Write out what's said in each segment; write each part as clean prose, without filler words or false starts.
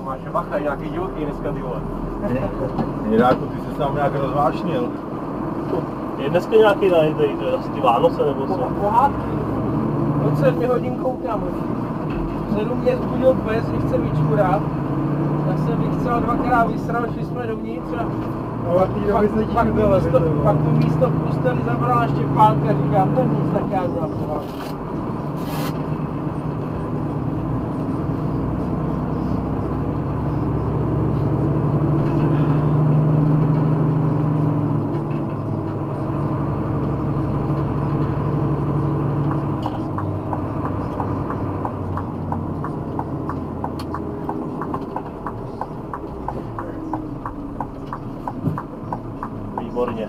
Máš bacha, nějaký divoký dneska, ty vole. Jiráku, ty jsi tam nějak rozvášnil. Je dneska nějaký najdej, to je asi ty Vánoce nebo co? Pohádky. Od 7 hodin koukám. 7 mě zbudil pes, že chce vyčurat. Tak jsem vychcel dvakrát vysral, šli jsme dovnitř a pak to místo v posteli zabrala Štěpánka, říkám, ten nic, tak já dělám pohádku. Výborně.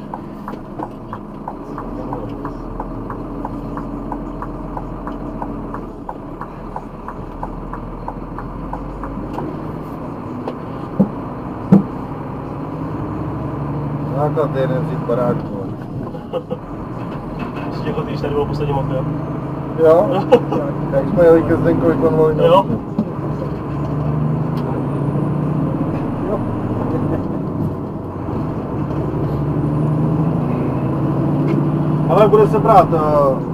Základ jeden vzít baráku. Ještě jako když tady bylo poslední mokré. Jo? Jak jsme jeli ke Zdenkovi konvoj. Jo? Ale bude se brát,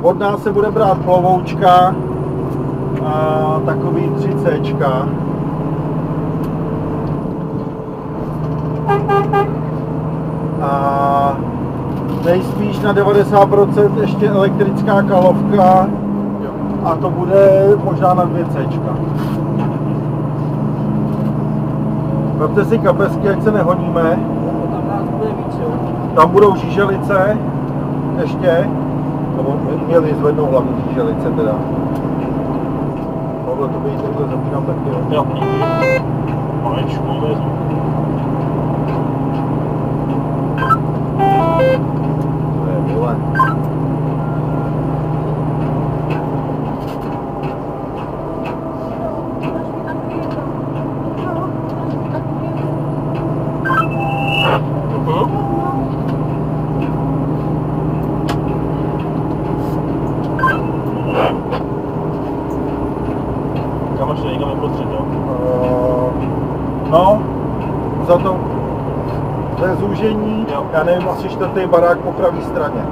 od nás se bude brát plovoučka a takový 3C. A nejspíš na 90% ještě elektrická kalovka a to bude možná na 2C. Vemte si kapesky, ať se nehoníme. Tam nás bude víc, jo. Tam budou žíželice ještě, nebo měli zvednout hlavní žíželice teda. Mohlo to být, takhle zapínám taky. Jo, díky. Malečku, lezu. To je vole. Kam až někam uprostřed, jo? No, za to je zúžení, Jo. já nevím, asi 4. barák po pravé straně.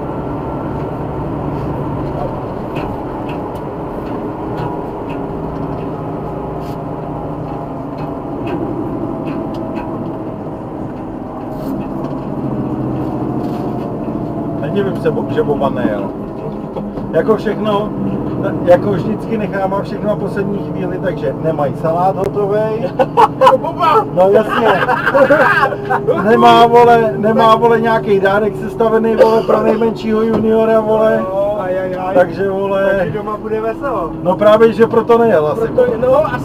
Nedivím se, že Boba nejel. Jako všechno, jako vždycky nechává všechno na poslední chvíli, takže nemají salát hotovej. No jasně. Nemá vole nějaký dárek sestavený, vole, pro nejmenšího juniora, vole. Takže vole. Takže doma bude veselo. No právě, že proto nejel asi.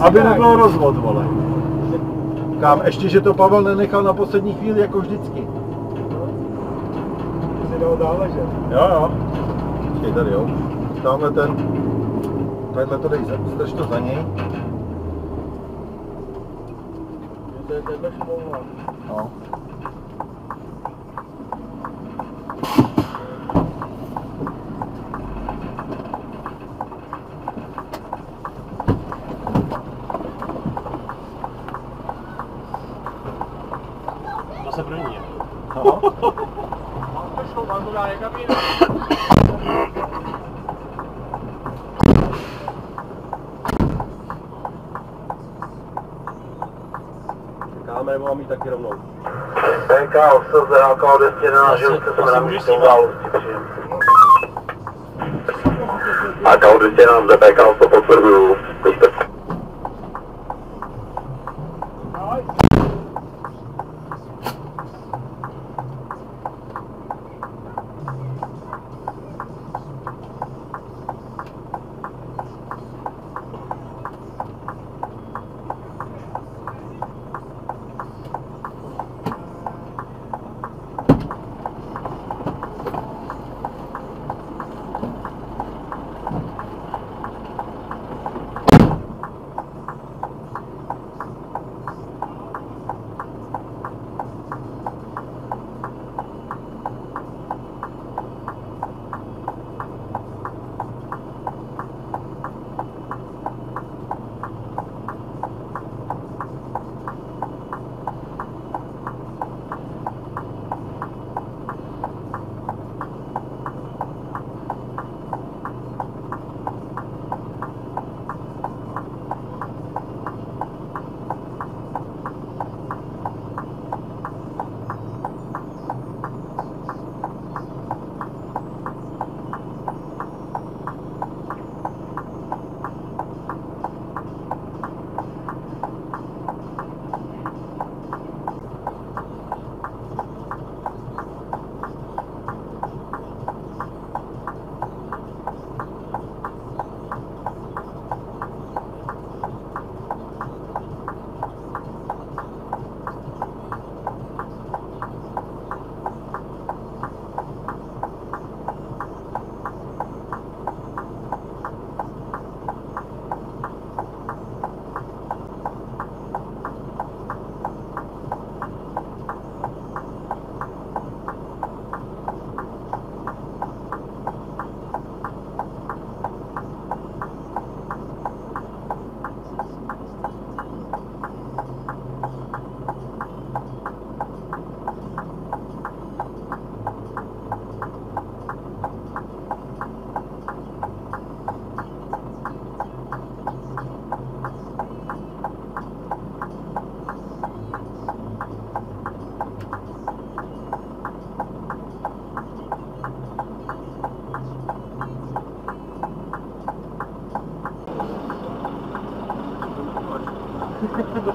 Aby tak. nebylo rozvod, vole. Kam, ještě, že to Pavel nenechal na poslední chvíli, jako vždycky. Si dal dále, že? Jo. Počkej, tady jo. Tamhle ten. Tadyhle to dej, strč to za něj. To je tenhle šmouha. No. Zase první. No. Mám to dá kabínu. Čekáme, nebo mám jít taky rovnou. PK 8 zahákal 211, že jste se nám místě události přijem. A KO 211 za PK 8 potvrduju.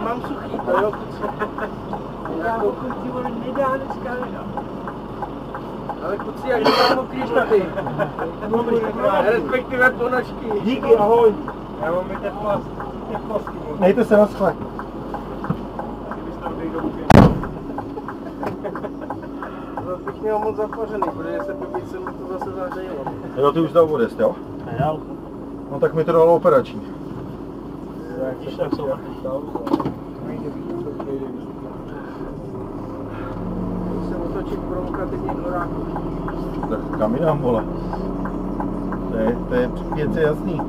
mám suchý, to jo. Já pokud ti vole nedá dneska nedá. Ale kluci, jak to mám mokrý štaty? Respektive ponožky. Díky, ahoj. Já mám i teplosti. Nejte se na schlek. To bych měl moc zapařený, protože se by se mi to zase zařejilo. Jo, ty už dal odest, jo? Já, No tak mi to dalo operační. víš, jak jsou Se otočit provokativně k horáku. Tak kam jinam, vole? To je věc je jasný.